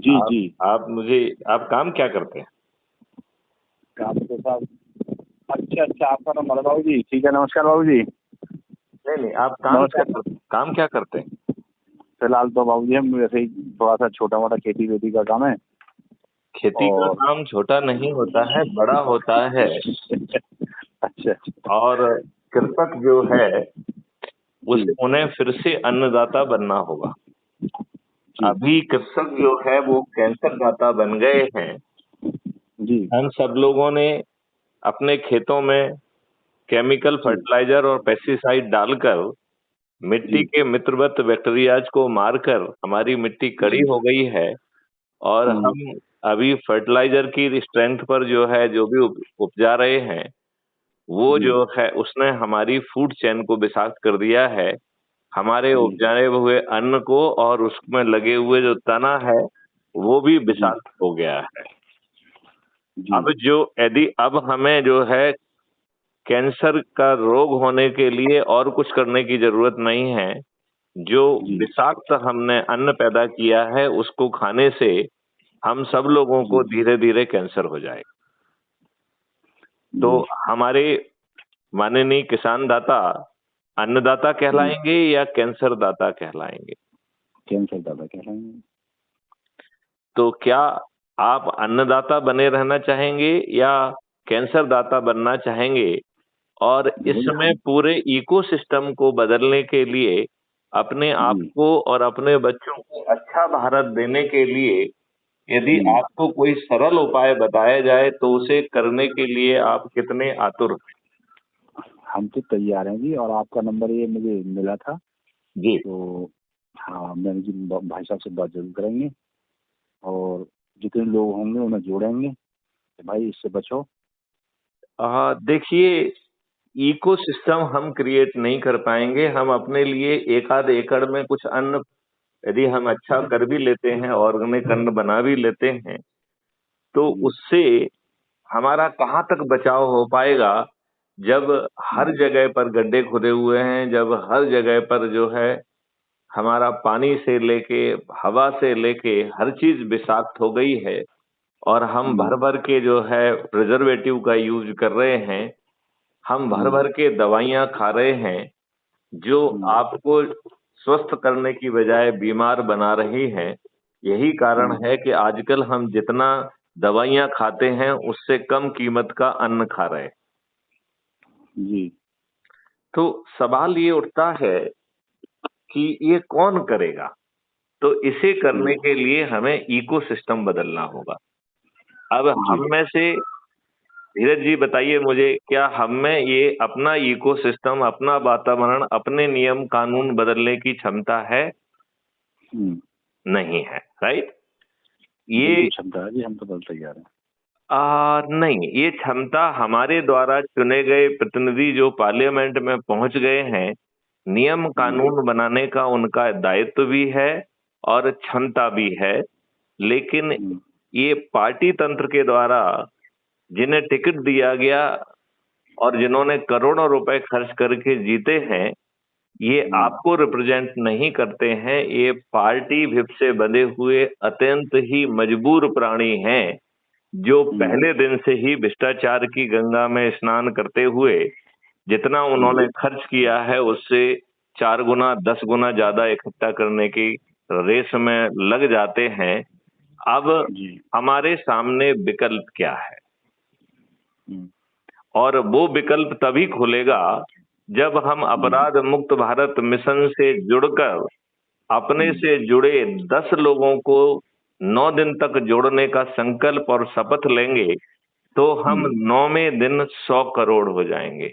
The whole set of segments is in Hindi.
जी आप जी। आप काम क्या करते हैं? काम तो साहब। अच्छा अच्छा, आपका नंबर है बाबू जी। ठीक है, नमस्कार बाबू जी। नहीं नहीं, आप नमस्कार। काम क्या करते हैं? फिलहाल तो बाबू जी हम वैसे ही थोड़ा सा छोटा मोटा खेती वेती का काम है। खेती का और काम छोटा नहीं होता है, बड़ा होता है। अच्छा अच्छा। और कृषक जो है जी उसे उन्हें फिर से अन्नदाता बनना होगा। जी अभी कृषक जो है वो कैंसर दाता बन गए हैं। जी हम सब लोगों ने अपने खेतों में केमिकल जी फर्टिलाइजर और पेस्टिसाइड डालकर मिट्टी जी के मित्रवत बैक्टीरियाज को मारकर हमारी मिट्टी कड़ी जी। हो गई है। और हम्म, हम अभी फर्टिलाइजर की स्ट्रेंथ पर जो है जो भी उपजा रहे हैं, वो जी जो है उसने हमारी फूड चेन को विषाक्त कर दिया है। हमारे जी उपजाए हुए अन्न को और उसमें लगे हुए जो तना है वो भी जी विषाक्त हो गया है। जी अब हमें जो है कैंसर का रोग होने के लिए और कुछ करने की जरूरत नहीं है। जो जी विषाक्त हमने अन्न पैदा किया है उसको खाने से हम सब लोगों को जी धीरे धीरे कैंसर हो जाएगा। तो जी हमारे माननीय किसान दाता अन्नदाता जी। कहलाएंगे या कैंसर दाता कहलाएंगे? कैंसर दादा कह रहे हैं। तो क्या आप अन्नदाता बने रहना चाहेंगे या कैंसर दाता बनना चाहेंगे? और देखो जी इसमें हम। पूरे इकोसिस्टम को बदलने के लिए अपने आप जी। को और अपने बच्चों को अच्छा भारत देने के लिए यदि हम्म, आपको कोई सरल उपाय बताया जाए तो उसे करने के लिए आप कितने आतुर हैं? हम तो तैयार हैं जी। और आपका नंबर ये मुझे मिला था, जी। तो हाँ मैंने जी भाई साहब से बात जरूर करेंगे। और जितने लोग होंगे उन्हें जोड़ेंगे कि भाई इससे बचो। देखिए, इकोसिस्टम हम क्रिएट नहीं कर पाएंगे। हम अपने लिए एक आध एकड़ में कुछ अन्न यदि हम अच्छा कर भी लेते हैं, ऑर्गेनिक अन्न बना भी लेते हैं, तो जी। उससे हमारा कहाँ तक बचाव हो पाएगा? जब हर हम्म, जगह पर गड्ढे खुदे हुए हैं, जब हर जगह पर जो है हमारा पानी से लेके हवा से लेके हर चीज विषाक्त हो गई है, और हम भर हम्म, भर के जो है प्रिजर्वेटिव का यूज कर रहे हैं, हम भर हम्म, भर के दवाइयां खा रहे हैं जो हम्म, आपको स्वस्थ करने की बजाय बीमार बना रही हैं। यही कारण हम्म, है कि आजकल हम जितना दवाइयां खाते हैं उससे कम कीमत का अन्न खा रहे हैं। जी तो सवाल ये उठता है कि ये कौन करेगा? तो इसे करने जी के लिए हमें इकोसिस्टम बदलना होगा। अब जी। हम में से धीरज जी बताइए मुझे, क्या हम में ये अपना इकोसिस्टम, अपना वातावरण, अपने नियम कानून बदलने की क्षमता है? हम्म, नहीं है, राइट? ये बिल्कुल क्षमता है जी। हम तो बल तैयार हैं। नहीं, ये क्षमता हमारे द्वारा चुने गए प्रतिनिधि जो पार्लियामेंट में पहुंच गए हैं, नियम हम्म, कानून बनाने का उनका दायित्व भी है और क्षमता भी है। लेकिन हम्म, ये पार्टी तंत्र के द्वारा जिन्हें टिकट दिया गया और जिन्होंने करोड़ों रुपए खर्च करके जीते हैं, ये हम्म, आपको रिप्रेजेंट नहीं करते हैं। ये पार्टी विप से बंधे हुए अत्यंत ही मजबूर प्राणी हैं, जो हम्म, पहले दिन से ही भ्रष्टाचार की गंगा में स्नान करते हुए जितना हम्म, उन्होंने खर्च किया है उससे 4 गुना 10 गुना ज्यादा इकट्ठा करने की रेस में लग जाते हैं। अब जी। हमारे सामने विकल्प क्या है? हम्म, और वो विकल्प तभी खुलेगा जब हम हम्म, अपराध मुक्त भारत मिशन से जुड़कर अपने हम्म, से जुड़े 10 लोगों को 9 दिन तक जोड़ने का संकल्प और शपथ लेंगे, तो हम हम्म, 9वें दिन 100 करोड़ हो जाएंगे।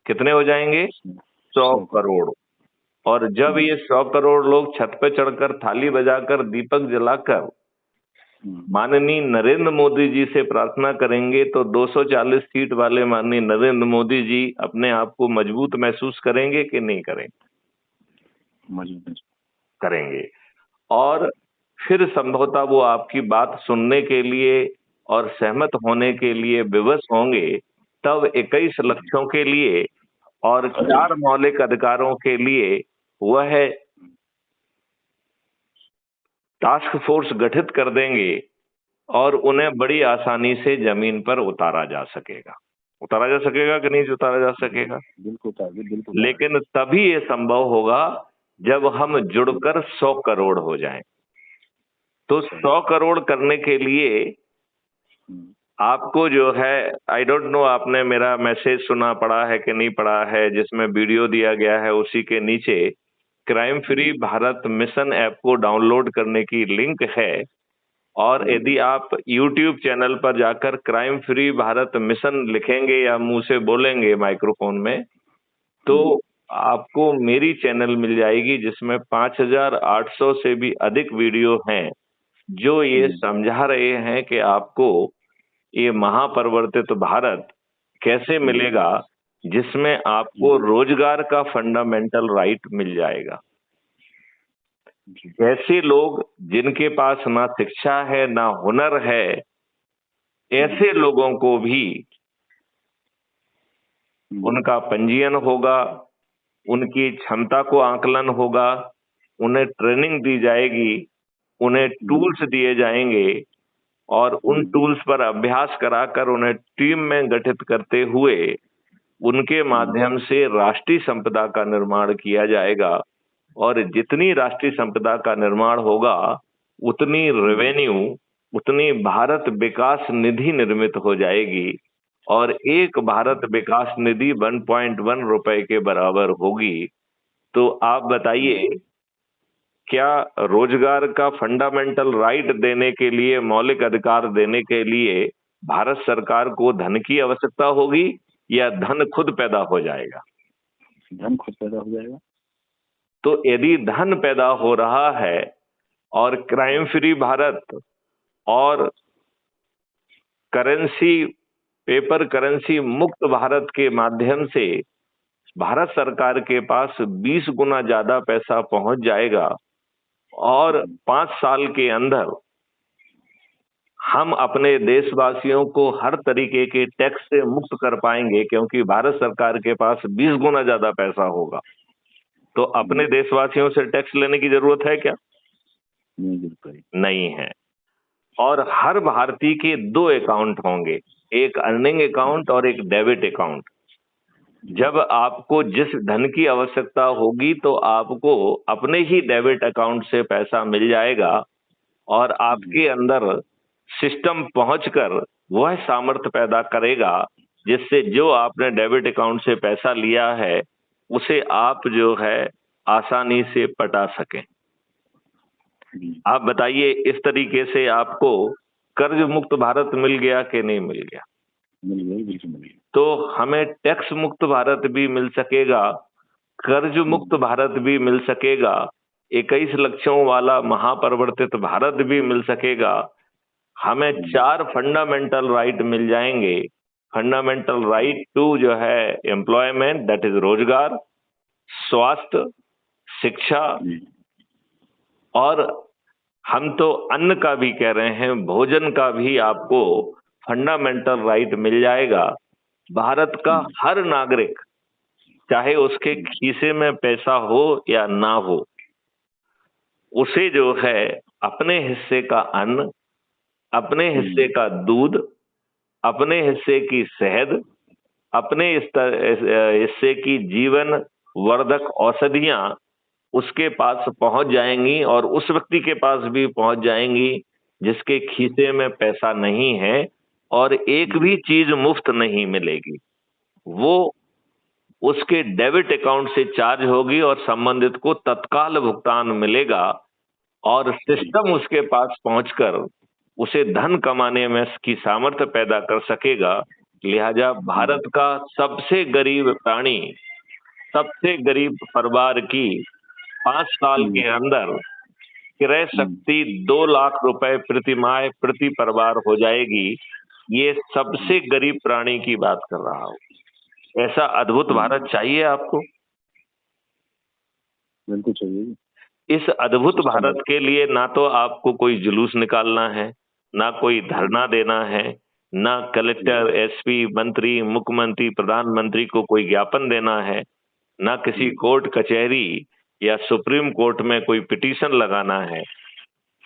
कितने हो जाएंगे? सौ 100 करोड़। करोड़ और जब हम्म, ये 100 करोड़ लोग छत पे चढ़कर थाली बजाकर दीपक जलाकर हम्म, माननीय नरेंद्र मोदी जी से प्रार्थना करेंगे, तो 240 सीट वाले माननीय नरेंद्र मोदी जी अपने आप को मजबूत महसूस करेंगे कि नहीं करेंगे? मजबूत है। करेंगे। और फिर संभवतः वो आपकी बात सुनने के लिए और सहमत होने के लिए विवश होंगे। तब 21 जी लक्ष्यों के लिए और 4 मौलिक अधिकारों के लिए वह टास्क फोर्स गठित कर देंगे और उन्हें बड़ी आसानी से जमीन पर उतारा जा सकेगा। उतारा जा सकेगा कि नहीं उतारा जा सकेगा? बिल्कुल बिल्कुल। लेकिन तभी ये संभव होगा जब हम जुड़कर 100 करोड़ हो जाएं। तो 100 करोड़ करने के लिए आपको जो है, आई डोंट नो आपने मेरा मैसेज सुना पड़ा है कि नहीं पड़ा है, जिसमें वीडियो दिया गया है उसी के नीचे crime free Bharat mission app को डाउनलोड करने की लिंक है। और यदि आप YouTube चैनल पर जाकर क्राइम फ्री भारत मिशन लिखेंगे या मुंह से बोलेंगे माइक्रोफोन में, तो आपको मेरी चैनल मिल जाएगी जिसमें 5800 से भी अधिक वीडियो हैं जो ये समझा रहे हैं कि आपको ये महापरिवर्तित भारत कैसे मिलेगा, जिसमें आपको रोजगार का फंडामेंटल राइट मिल जाएगा। ऐसे लोग जिनके पास ना शिक्षा है ना हुनर है, ऐसे लोगों को भी उनका पंजीयन होगा, उनकी क्षमता को आकलन होगा, उन्हें ट्रेनिंग दी जाएगी, उन्हें टूल्स दिए जाएंगे और उन टूल्स पर अभ्यास कराकर उन्हें टीम में गठित करते हुए उनके माध्यम से राष्ट्रीय संपदा का निर्माण किया जाएगा। और जितनी राष्ट्रीय संपदा का निर्माण होगा उतनी रेवेन्यू, उतनी भारत विकास निधि निर्मित हो जाएगी और एक भारत विकास निधि 1.1 रुपए के बराबर होगी। तो आप बताइए, क्या रोजगार का फंडामेंटल राइट देने के लिए, मौलिक अधिकार देने के लिए भारत सरकार को धन की आवश्यकता होगी या धन खुद पैदा हो जाएगा? धन खुद पैदा हो जाएगा। तो यदि धन पैदा हो रहा है और क्राइम फ्री भारत और करेंसी, पेपर करेंसी मुक्त भारत के माध्यम से भारत सरकार के पास 20 गुना ज्यादा पैसा पहुंच जाएगा और 5 साल के अंदर हम अपने देशवासियों को हर तरीके के टैक्स से मुक्त कर पाएंगे, क्योंकि भारत सरकार के पास 20 गुना ज्यादा पैसा होगा। तो अपने देशवासियों से टैक्स लेने की जरूरत है क्या? नहीं है। और हर भारतीय के 2 अकाउंट होंगे, एक अर्निंग अकाउंट और एक डेबिट अकाउंट। जब आपको जिस धन की आवश्यकता होगी तो आपको अपने ही डेबिट अकाउंट से पैसा मिल जाएगा और आपके अंदर सिस्टम पहुंचकर वह सामर्थ्य पैदा करेगा जिससे जो आपने डेबिट अकाउंट से पैसा लिया है उसे आप जो है आसानी से पटा सकें। आप बताइए, इस तरीके से आपको कर्ज मुक्त भारत मिल गया कि नहीं मिल गया? मिल गया। तो हमें टैक्स मुक्त भारत भी मिल सकेगा, कर्ज मुक्त भारत भी मिल सकेगा, 21 लक्षों वाला महापरिवर्तित भारत भी मिल सकेगा। हमें 4 फंडामेंटल राइट मिल जाएंगे। फंडामेंटल राइट टू जो है एम्प्लॉयमेंट, दैट इज रोजगार, स्वास्थ्य, शिक्षा, और हम तो अन्न का भी कह रहे हैं, भोजन का भी आपको फंडामेंटल राइट मिल जाएगा। भारत का हर नागरिक, चाहे उसके खीसे में पैसा हो या ना हो, उसे जो है अपने हिस्से का अन्न, अपने हिस्से का दूध, अपने हिस्से की शहद, अपने हिस्से की जीवन वर्धक औषधियां उसके पास पहुंच जाएंगी और उस व्यक्ति के पास भी पहुंच जाएंगी जिसके खीसे में पैसा नहीं है और एक भी चीज मुफ्त नहीं मिलेगी। वो उसके डेबिट अकाउंट से चार्ज होगी और संबंधित को तत्काल भुगतान मिलेगा और सिस्टम उसके पास पहुंचकर उसे धन कमाने में की सामर्थ्य पैदा कर सकेगा। लिहाजा भारत का सबसे गरीब प्राणी, सबसे गरीब परिवार की 5 साल के अंदर क्रय शक्ति 2 लाख रुपए प्रति माह प्रति परिवार हो जाएगी। ये सबसे गरीब प्राणी की बात कर रहा हूं। ऐसा अद्भुत भारत चाहिए आपको? बिल्कुल चाहिए। इस अद्भुत भारत के लिए ना तो आपको कोई जुलूस निकालना है, ना कोई धरना देना है, ना कलेक्टर, एसपी, मंत्री, मुख्यमंत्री, प्रधानमंत्री को कोई ज्ञापन देना है, ना किसी कोर्ट कचहरी या सुप्रीम कोर्ट में कोई पिटीशन लगाना है।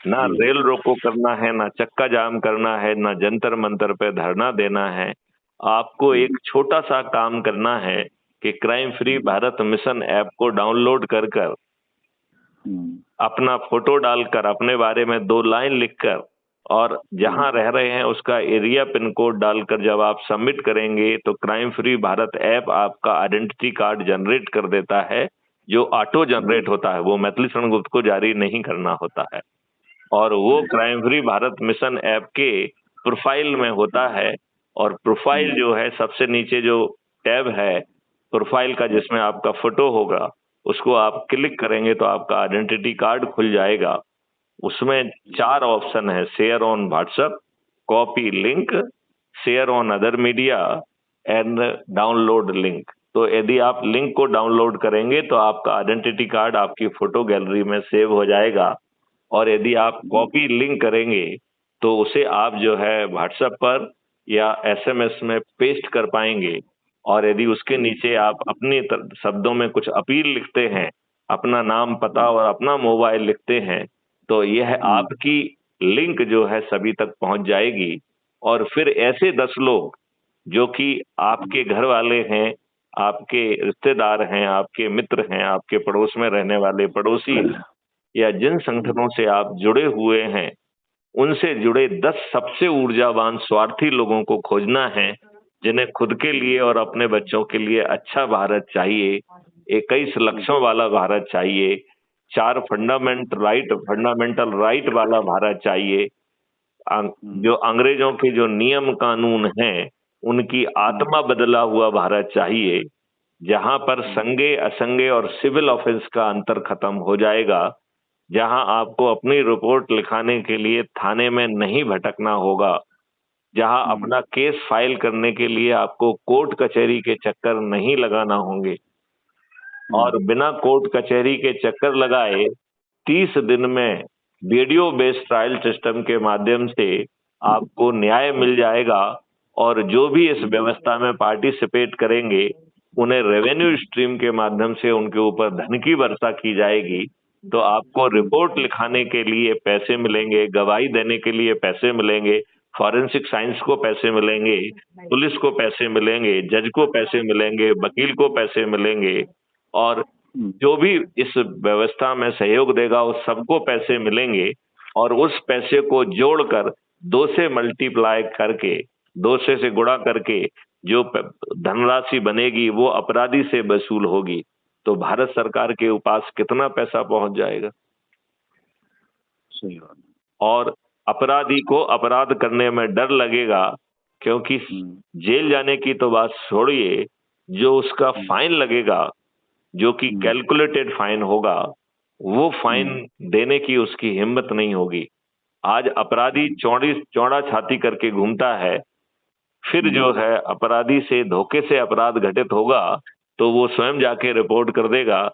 ना जी रेल रोको करना है, ना चक्का जाम करना है, ना जंतर मंतर पे धरना देना है। आपको एक छोटा सा काम करना है कि crime free Bharat mission app को डाउनलोड कर कर अपना फोटो डालकर अपने बारे में 2 लाइन लिखकर और जहां रह रहे हैं उसका एरिया पिन कोड डालकर जब आप सबमिट करेंगे तो क्राइम फ्री भारत ऐप आपका आइडेंटिटी कार्ड जनरेट कर देता है, जो ऑटो जनरेट होता है, वो मैथिली शरण गुप्त को जारी नहीं करना होता है। और वो crime free Bharat mission app के प्रोफाइल में होता है। और प्रोफाइल जो है सबसे नीचे जो टैब है प्रोफाइल का जिसमें आपका फोटो होगा, उसको आप क्लिक करेंगे तो आपका आइडेंटिटी कार्ड खुल जाएगा। उसमें 4 ऑप्शन है, share on WhatsApp, copy link, share on other media and download link. तो यदि आप लिंक को डाउनलोड करेंगे तो आपका आइडेंटिटी कार्ड आपकी फोटो गैलरी में सेव हो जाएगा। और यदि आप कॉपी लिंक करेंगे तो उसे आप जो है व्हाट्सएप पर या एसएमएस में पेस्ट कर पाएंगे। और यदि उसके नीचे आप अपने शब्दों में कुछ अपील लिखते हैं, अपना नाम पता और अपना मोबाइल लिखते हैं, तो यह आपकी लिंक जो है सभी तक पहुंच जाएगी। और फिर ऐसे 10 लोग जो कि आपके घर वाले हैं, आपके रिश्तेदार हैं, आपके मित्र हैं, आपके पड़ोस में रहने वाले पड़ोसी हैं, या जिन संगठनों से आप जुड़े हुए हैं, उनसे जुड़े 10 सबसे ऊर्जावान स्वार्थी लोगों को खोजना है, जिन्हें खुद के लिए और अपने बच्चों के लिए अच्छा भारत चाहिए, 21 लक्ष्यों वाला भारत चाहिए, 4 फंडामेंटल राइट वाला भारत चाहिए, जो अंग्रेजों के जो नियम कानून हैं, उनकी आत्मा बदला हुआ भारत चाहिए, जहां पर संगे असंगे और सिविल ऑफेंस का अंतर खत्म हो जाएगा, जहां आपको अपनी रिपोर्ट लिखाने के लिए थाने में नहीं भटकना होगा, जहां अपना केस फाइल करने के लिए आपको कोर्ट कचहरी के चक्कर नहीं लगाना होंगे, और बिना कोर्ट कचहरी के चक्कर लगाए 30 दिन में वीडियो बेस्ड ट्रायल सिस्टम के माध्यम से आपको न्याय मिल जाएगा। और जो भी इस व्यवस्था में पार्टिसिपेट करेंगे, उन्हें रेवेन्यू स्ट्रीम के माध्यम से उनके ऊपर धन की वर्षा की जाएगी। तो आपको रिपोर्ट लिखाने के लिए पैसे मिलेंगे, गवाही देने के लिए पैसे मिलेंगे, फॉरेंसिक साइंस को पैसे मिलेंगे, पुलिस को पैसे मिलेंगे, जज को पैसे मिलेंगे, वकील को पैसे मिलेंगे, और जो भी इस व्यवस्था में सहयोग देगा उस सबको पैसे मिलेंगे। और उस पैसे को जोड़कर 2 से मल्टीप्लाई करके, 2 से गुणा करके जो धनराशि बनेगी वो अपराधी से वसूल होगी। तो भारत सरकार के पास कितना पैसा पहुंच जाएगा। सही बात। और अपराधी को अपराध करने में डर लगेगा, क्योंकि जेल जाने की तो बात छोड़िए, जो उसका फाइन लगेगा, जो कि कैलकुलेटेड फाइन होगा, वो फाइन देने की उसकी हिम्मत नहीं होगी। आज अपराधी चौड़ा छाती करके घूमता है, फिर जो है अपराधी से धोखे से अपराध घटित होगा तो वो स्वयं जाके रिपोर्ट कर देगा,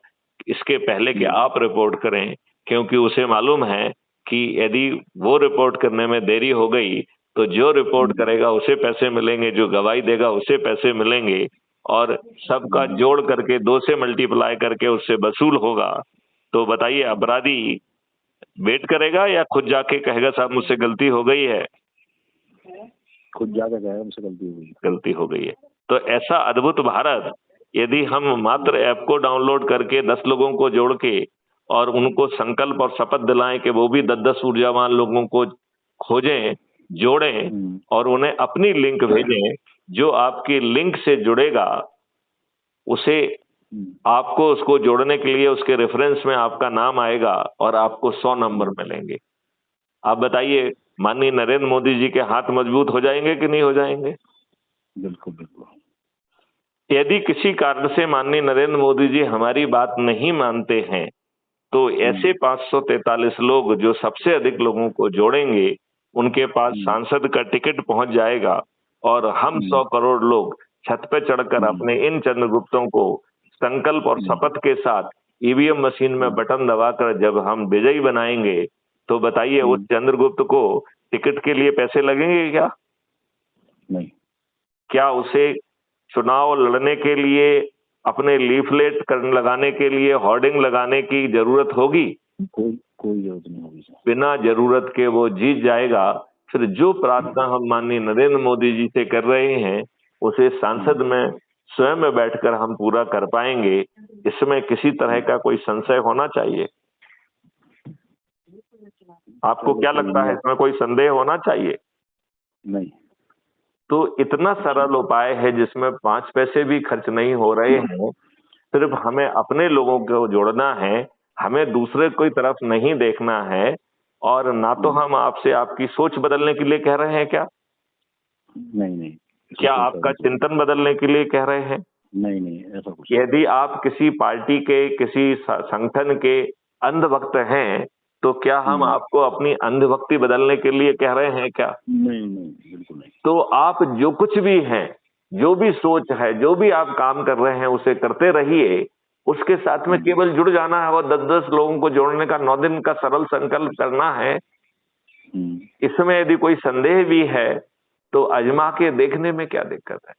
इसके पहले कि आप रिपोर्ट करें, क्योंकि उसे मालूम है कि यदि वो रिपोर्ट करने में देरी हो गई तो जो रिपोर्ट करेगा उसे पैसे मिलेंगे, जो गवाही देगा उसे पैसे मिलेंगे, और सबका जोड़ करके 2 से मल्टीप्लाई करके उससे वसूल होगा। तो बताइए, अपराधी वेट करेगा या खुद जाके कहेगा साहब मुझसे गलती हो गई है? खुद जाके कहेगा मुझसे गलती हो गई है। तो ऐसा अद्भुत भारत यदि हम मात्र ऐप को डाउनलोड करके 10 लोगों को जोड़ के और उनको संकल्प और शपथ दिलाएं कि वो भी 10-10 ऊर्जावान लोगों को खोजें, जोड़ें और उन्हें अपनी लिंक भेजें, जो आपकी लिंक से जुड़ेगा उसे आपको उसको जोड़ने के लिए उसके रेफरेंस में आपका नाम आएगा और आपको 100 नंबर मिलेंगे। आप बताइए, माननीय नरेंद्र मोदी जी के हाथ मजबूत हो जाएंगे कि नहीं हो जाएंगे? बिल्कुल बिल्कुल। यदि किसी कारण से माननीय नरेंद्र मोदी जी हमारी बात नहीं मानते हैं, तो ऐसे 543 लोग जो सबसे अधिक लोगों को जोड़ेंगे, उनके पास सांसद का टिकट पहुंच जाएगा और हम 100 करोड़ लोग छत पे चढ़कर अपने इन चंद्रगुप्तों को संकल्प और शपथ के साथ ईवीएम मशीन में बटन दबाकर जब हम विजयी बनाएंगे, तो बताइए उस चंद्रगुप्त को टिकट के लिए पैसे लगेंगे क्या? नहीं। क्या उसे चुनाव लड़ने के लिए अपने लीफलेट लगाने के लिए होर्डिंग लगाने की जरूरत होगी? कोई जरूरत नहीं होगी सर। बिना जरूरत के वो जीत जाएगा। फिर जो प्रार्थना हम माननीय नरेंद्र मोदी जी से कर रहे हैं उसे सांसद में स्वयं में बैठकर हम पूरा कर पाएंगे, इसमें किसी तरह का कोई संशय होना चाहिए। आपको क्या लगता है, इसमें कोई संदेह होना चाहिए? नहीं। तो इतना सरल उपाय है जिसमें 5 पैसे भी खर्च नहीं हो रहे हैं। सिर्फ हमें अपने लोगों को जोड़ना है, हमें दूसरे कोई तरफ नहीं देखना है। और ना तो हम आपसे आपकी सोच बदलने के लिए कह रहे हैं क्या? नहीं नहीं, क्या आपका चिंतन बदलने के लिए कह रहे हैं? नहीं नहीं, ऐसा कुछ। यदि आप किसी पार्टी के, किसी संगठन के अंधभक्त हैं तो क्या हम आपको अपनी अंधभक्ति बदलने के लिए कह रहे हैं क्या? नहीं नहीं, बिल्कुल नहीं। तो आप जो कुछ भी हैं, जो भी सोच है, जो भी आप काम कर रहे हैं उसे करते रहिए। उसके साथ में केवल जुड़ जाना है और 10-10 लोगों को जोड़ने का 9 दिन का सरल संकल्प करना है। इसमें यदि कोई संदेह भी है तो आजमा के देखने में क्या दिक्कत है?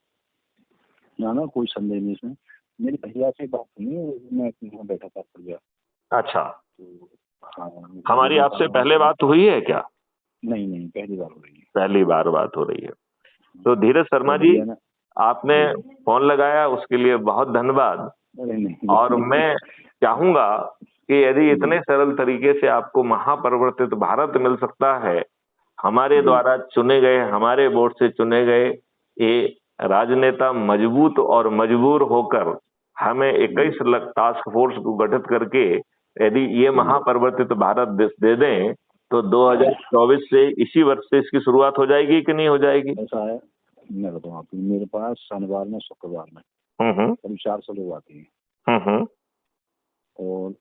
ना कोई संदेह नहीं इसमें। मेरी भैया से बात हुई, मैं यहाँ बैठा था भैया। अच्छा, तो हाँ, हमारी आपसे पहले बात हुई है क्या? नहीं नहीं, पहली बार हो रही है। पहली बार बात हो रही है। तो धीरज शर्मा जी, आपने फोन लगाया उसके लिए बहुत धन्यवाद। और मैं चाहूंगा कि यदि इतने सरल तरीके से आपको महापरिवर्तित भारत मिल सकता है, हमारे द्वारा चुने गए, हमारे वोट से चुने गए ये राजनेता मजबूत और मजबूर होकर हमें 21 टास्क फोर्स को गठित करके यदि ये महापरिवर्तित भारत दे दें तो 2024 से, इसी वर्ष से इसकी शुरुआत हो जाएगी कि नहीं हो जाएगी? ऐसा है, मैं बताऊँ आपको, मेरे पास शनिवार में, शुक्रवार में करीब 400 लोग आते हैं। और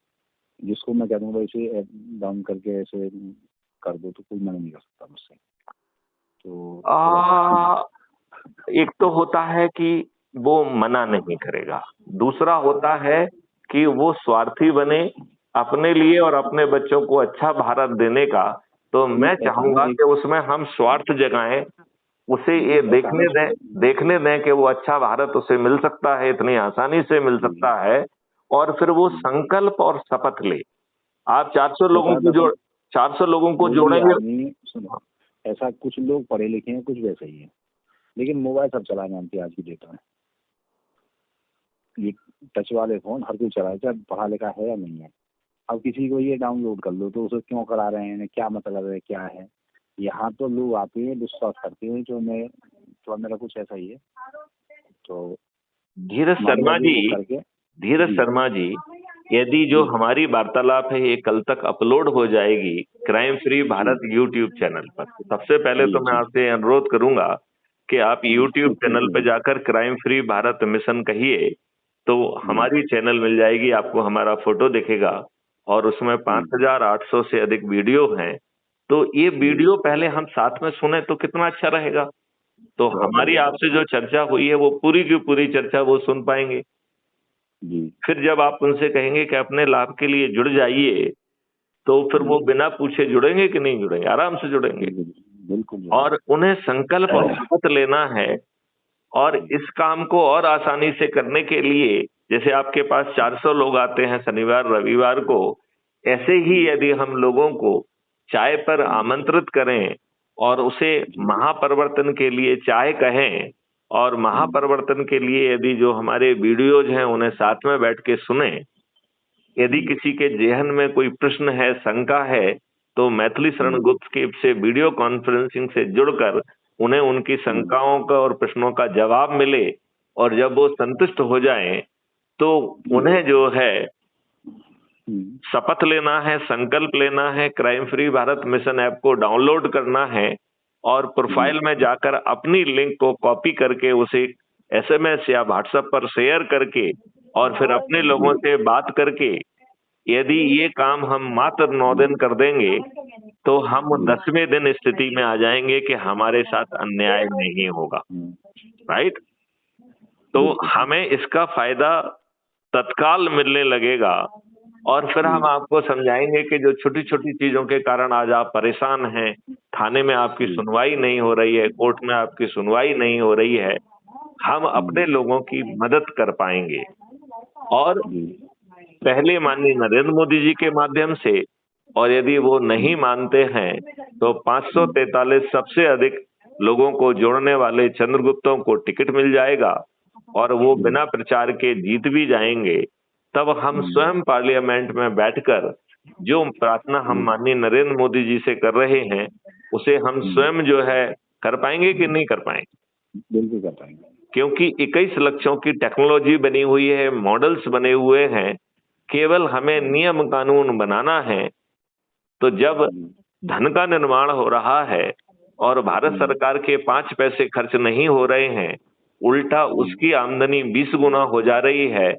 जिसको मैं कह दूंगा इसे डाउन करके ऐसे कर दो तो कोई मना नहीं कर सकता मुझसे। तो एक तो होता है कि वो मना नहीं करेगा, दूसरा होता है कि वो स्वार्थी बने अपने लिए और अपने बच्चों को अच्छा भारत देने का। तो मैं चाहूंगा कि उसमें हम स्वार्थ जगाएं, उसे ये देखने दें कि वो अच्छा भारत उसे मिल सकता है, इतनी आसानी से मिल सकता है। और फिर वो संकल्प और शपथ ले। आप 400 लोगों को जोड़ेंगे। ऐसा कुछ लोग पढ़े लिखे हैं, कुछ वैसे ही है, लेकिन मोबाइल सब चलाना जानते हैं आज की डेट में। ये टच वाले फोन हर कोई चलाए, चाहे पढ़ा लिखा है या नहीं है। अब किसी को ये डाउनलोड कर लो तो उसे क्यों करा रहे हैं, क्या मतलब है, क्या है। यहाँ तो लोग आते हैं, विश्वास करते हैं जो मैं, तो मेरा कुछ ऐसा ही है। तो धीरज शर्मा जी, यदि जो हमारी वार्तालाप है ये कल तक अपलोड हो जाएगी crime free Bharat YouTube channel पर, सबसे पहले तो मैं आपसे अनुरोध करूंगा कि आप यूट्यूब चैनल पर जाकर क्राइम फ्री भारत मिशन कहिए तो हमारी चैनल मिल जाएगी, आपको हमारा फोटो दिखेगा और उसमें 5800 से अधिक वीडियो हैं। तो ये वीडियो पहले हम साथ में सुने तो कितना अच्छा रहेगा। तो हमारी आपसे जो चर्चा हुई है वो पूरी की पूरी चर्चा वो सुन पाएंगे। फिर जब आप उनसे कहेंगे कि अपने लाभ के लिए जुड़ जाइए तो फिर वो बिना पूछे जुड़ेंगे कि नहीं जुड़ेंगे? आराम से जुड़ेंगे। बिल्कुल। और उन्हें संकल्प और शपथ लेना है। और इस काम को और आसानी से करने के लिए, जैसे आपके पास 400 लोग आते हैं शनिवार रविवार को, ऐसे ही यदि हम लोगों को चाय पर आमंत्रित करें और उसे महापरिवर्तन के लिए चाय कहें और महापरिवर्तन के लिए यदि जो हमारे वीडियोज हैं उन्हें साथ में बैठ के सुने। यदि किसी के जेहन में कोई प्रश्न है, शंका है, तो मैथिली शरण गुप्त के से वीडियो कॉन्फ्रेंसिंग से जुड़कर उन्हें उनकी शंकाओं का और प्रश्नों का जवाब मिले और जब वो संतुष्ट हो जाएं तो उन्हें जो है शपथ लेना है, संकल्प लेना है, crime free Bharat mission app को डाउनलोड करना है और प्रोफाइल में जाकर अपनी लिंक को कॉपी करके उसे SMS या व्हाट्सएप पर शेयर करके और फिर अपने लोगों से बात करके यदि ये काम हम मात्र 9 दिन कर देंगे तो हम 10वें दिन स्थिति में आ जाएंगे कि हमारे साथ अन्याय नहीं होगा। राइट? तो हमें इसका फायदा तत्काल मिलने लगेगा और फिर हम आपको समझाएंगे कि जो छोटी छोटी चीजों के कारण आज आप परेशान हैं, थाने में आपकी सुनवाई नहीं हो रही है, कोर्ट में आपकी सुनवाई नहीं हो रही है, हम अपने लोगों की मदद कर पाएंगे। और पहले माननीय नरेंद्र मोदी जी के माध्यम से और यदि वो नहीं मानते हैं तो 543 सबसे अधिक लोगों को जोड़ने वाले चंद्रगुप्तों को टिकट मिल जाएगा और वो बिना प्रचार के जीत भी जाएंगे। तब हम स्वयं पार्लियामेंट में बैठकर जो प्रार्थना हम माननीय नरेंद्र मोदी जी से कर रहे हैं उसे हम स्वयं जो है कर पाएंगे कि नहीं कर पाएंगे? बिल्कुल कर पाएंगे, क्योंकि 21 लक्षों की टेक्नोलॉजी बनी हुई है, मॉडल्स बने हुए हैं, केवल हमें नियम कानून बनाना है। तो जब धन का निर्माण हो रहा है और भारत सरकार के 5 पैसे खर्च नहीं हो रहे हैं, उल्टा उसकी आमदनी 20 गुना हो जा रही है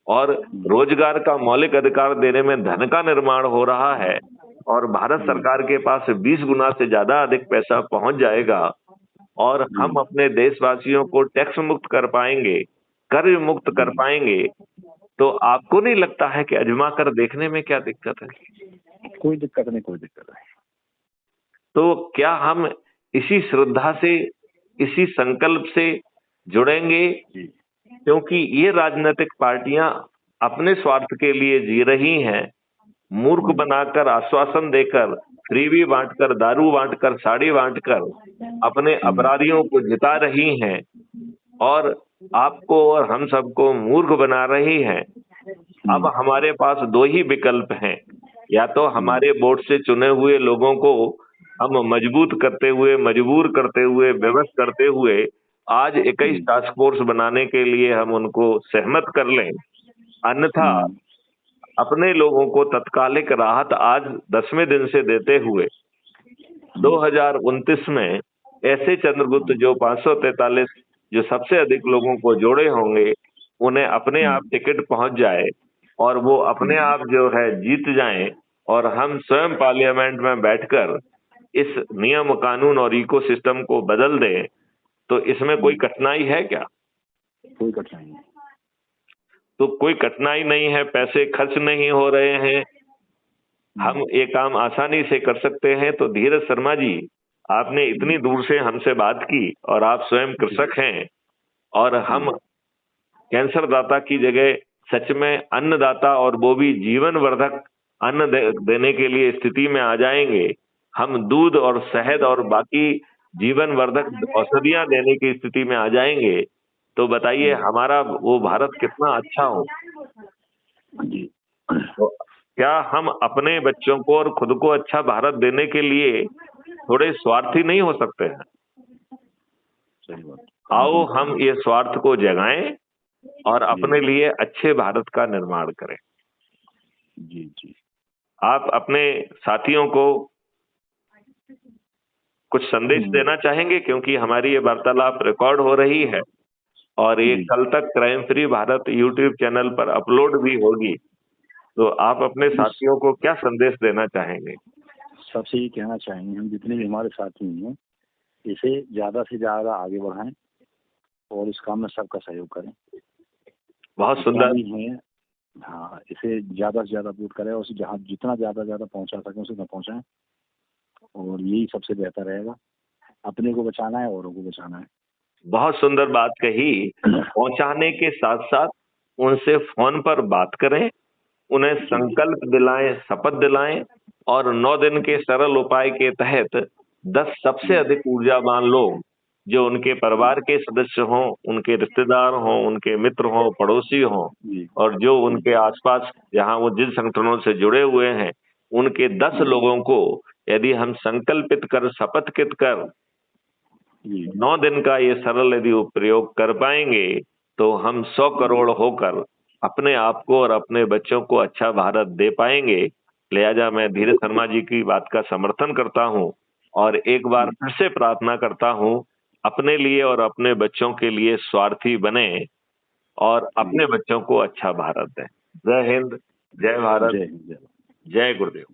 और रोजगार का मौलिक अधिकार देने में धन का निर्माण हो रहा है और भारत सरकार के पास 20 गुना से ज्यादा अधिक पैसा पहुंच जाएगा और हम अपने देशवासियों को टैक्स मुक्त कर पाएंगे, कर मुक्त कर पाएंगे, तो आपको नहीं लगता है कि आजमा कर देखने में क्या दिक्कत है? कोई दिक्कत नहीं, कोई दिक्कत नहीं। तो क्या हम इसी श्रद्धा से, इसी संकल्प से जुड़ेंगे? क्योंकि ये राजनीतिक पार्टियां अपने स्वार्थ के लिए जी रही हैं, मूर्ख बनाकर, आश्वासन देकर, फ्रीबी बांटकर, दारू बांटकर, साड़ी बांटकर अपने अपराधियों को जिता रही हैं और आपको और हम सबको मूर्ख बना रही हैं। अब हमारे पास 2 ही विकल्प हैं, या तो हमारे वोट से चुने हुए लोगों को हम मजबूत करते हुए, मजबूर करते हुए, विवश करते हुए आज 21 टास्क फोर्स बनाने के लिए हम उनको सहमत कर लें, अन्यथा अपने लोगों को तत्कालिक राहत आज 10वें दिन से देते हुए 2029 में ऐसे चंद्रगुप्त जो 543 जो सबसे अधिक लोगों को जोड़े होंगे उन्हें अपने आप टिकट पहुंच जाए और वो अपने आप जो है जीत जाएं और हम स्वयं पार्लियामेंट में बैठकर इस नियम कानून और इकोसिस्टम को बदल दें, तो इसमें कोई कठिनाई है क्या? कोई कठिनाई नहीं। तो कोई कठिनाई नहीं है, पैसे खर्च नहीं हो रहे हैं, हम ये काम आसानी से कर सकते हैं। तो धीरज शर्मा जी, आपने इतनी दूर से हमसे बात की और आप स्वयं कृषक हैं और हम कैंसर दाता की जगह सच में अन्नदाता और वो भी जीवन वर्धक अन्न देने के लिए स्थिति में आ जाएंगे। हम दूध और शहद और बाकी जीवन वर्धक औषधियां देने की स्थिति में आ जाएंगे, तो बताइए हमारा वो भारत कितना अच्छा हो। तो क्या हम अपने बच्चों को और खुद को अच्छा भारत देने के लिए थोड़े स्वार्थी नहीं हो सकते हैं? आओ हम ये स्वार्थ को जगाएं और अपने लिए अच्छे भारत का निर्माण करें। जी। आप अपने साथियों को कुछ संदेश देना चाहेंगे, क्योंकि हमारी ये वार्तालाप रिकॉर्ड हो रही है और ये कल तक crime free Bharat YouTube channel पर अपलोड भी होगी, तो आप अपने साथियों को क्या संदेश देना चाहेंगे? सबसे ये कहना चाहेंगे, हम जितने भी हमारे साथी हैं इसे ज्यादा से ज्यादा आगे बढ़ाएं और इस काम में सबका सहयोग करें। बहुत सुंदर है। हाँ, इसे ज्यादा से ज्यादा वोट करें और जहाँ जितना ज्यादा पहुंचा सके उसे पहुंचाएं और यही सबसे बेहतर रहेगा। अपने को बचाना है, औरों को बचाना है। बहुत सुंदर बात कही। पहुंचाने के साथ साथ उनसे फोन पर बात करें, उन्हें संकल्प दिलाएं, शपथ दिलाएं और 9 दिन के सरल उपाय के तहत 10 सबसे अधिक ऊर्जावान लोग जो उनके परिवार के सदस्य हों, उनके रिश्तेदार हों, उनके मित्र हों, पड़ोसी हों और जो उनके आसपास जहां वो जिन संगठनों से जुड़े हुए हैं उनके 10 लोगों को यदि हम संकल्पित कर, शपथकृत कर 9 दिन का ये सरल यदि प्रयोग कर पाएंगे तो हम 100 करोड़ होकर अपने आप को और अपने बच्चों को अच्छा भारत दे पाएंगे। लिहाजा मैं धीरज शर्मा जी की बात का समर्थन करता हूं और एक बार फिर से प्रार्थना करता हूं, अपने लिए और अपने बच्चों के लिए स्वार्थी बने और अपने बच्चों को अच्छा भारत दें। जय हिंद, जय भारत, जय गुरुदेव।